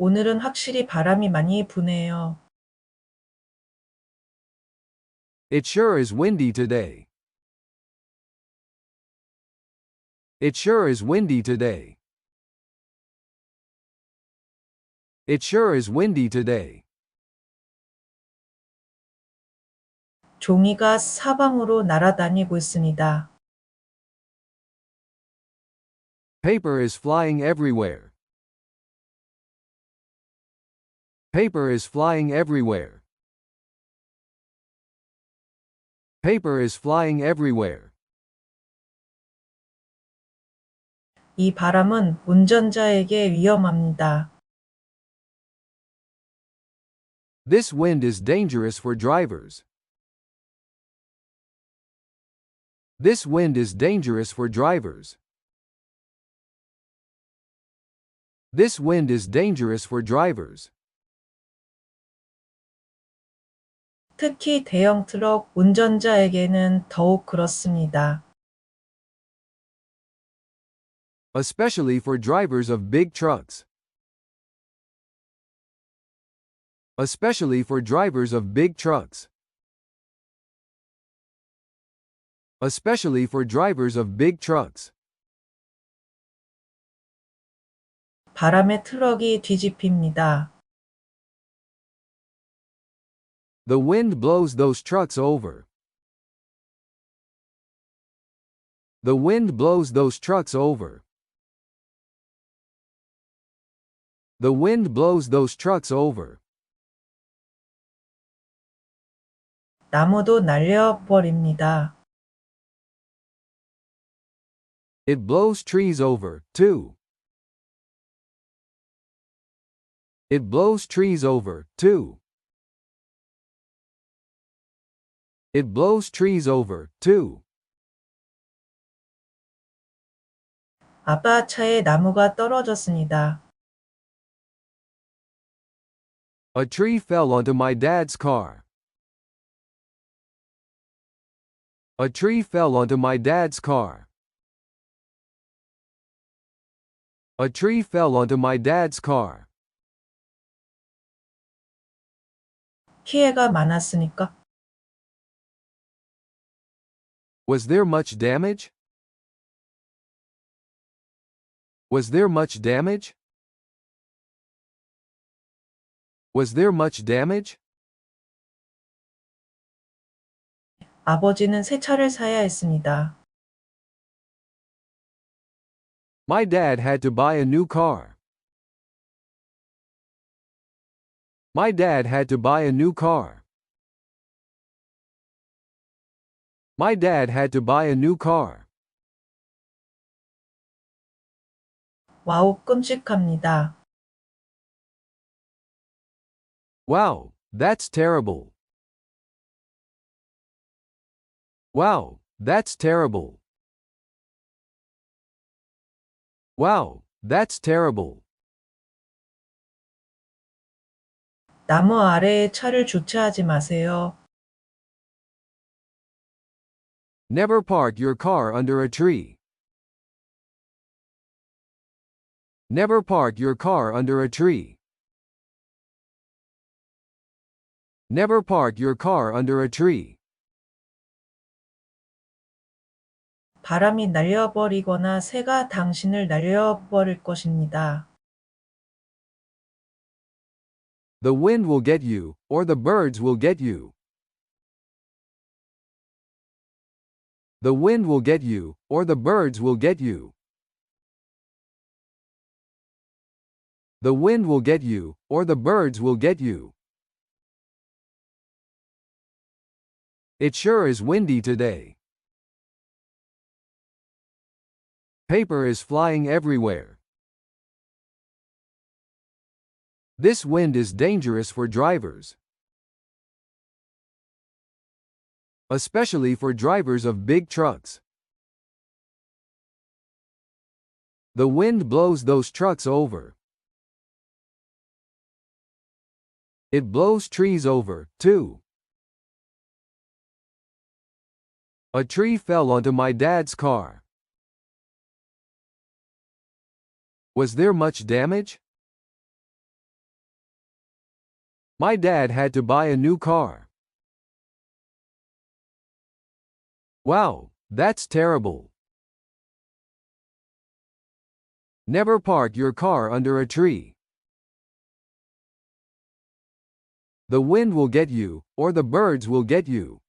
오늘은 확실히 바람이 많이 부네요. It sure is windy today. It sure is windy today. It sure is windy today. 종이가 사방으로 날아다니고 있습니다. Paper is flying everywhere. Paper is flying everywhere. Paper is flying everywhere. 이 바람은 운전자에게 위험합니다. This wind is dangerous for drivers. This wind is dangerous for drivers. This wind is dangerous for drivers. 특히 대형 트럭 운전자에게는 더욱 그렇습니다. Especially for drivers of big trucks. Especially for drivers of big trucks. Especially for drivers of big trucks. 바람에 트럭이 뒤집힙니다. The wind blows those trucks over. The wind blows those trucks over. The wind blows those trucks over. 나무도 날려버립니다. It blows trees over, too. It blows trees over, too. It blows trees over, too. 아빠 차에 나무가 떨어졌습니다. A tree fell onto my dad's car. A tree fell onto my dad's car. A tree fell onto my dad's car. 피해가 많았으니까? Was there much damage? Was there much damage? Was there much damage? 아버지는 새 차를 사야 했습니다. My dad had to buy a new car. My dad had to buy a new car. My dad had to buy a new car. 와우, 끔찍합니다. Wow, that's terrible. Wow, that's terrible. Wow, that's terrible. 나무 아래에 차를 주차하지 마세요. Never park your car under a tree. Never park your car under a tree. Never park your car under a tree. 바람이 날려버리거나 새가 당신을 날려버릴 것입니다. The wind will get you, or the birds will get you. The wind will get you, or the birds will get you. The wind will get you, or the birds will get you. It sure is windy today. Paper is flying everywhere. This wind is dangerous for drivers. Especially for drivers of big trucks. The wind blows those trucks over. It blows trees over, too. A tree fell onto my dad's car. Was there much damage? My dad had to buy a new car. Wow, that's terrible. Never park your car under a tree. The wind will get you, or the birds will get you.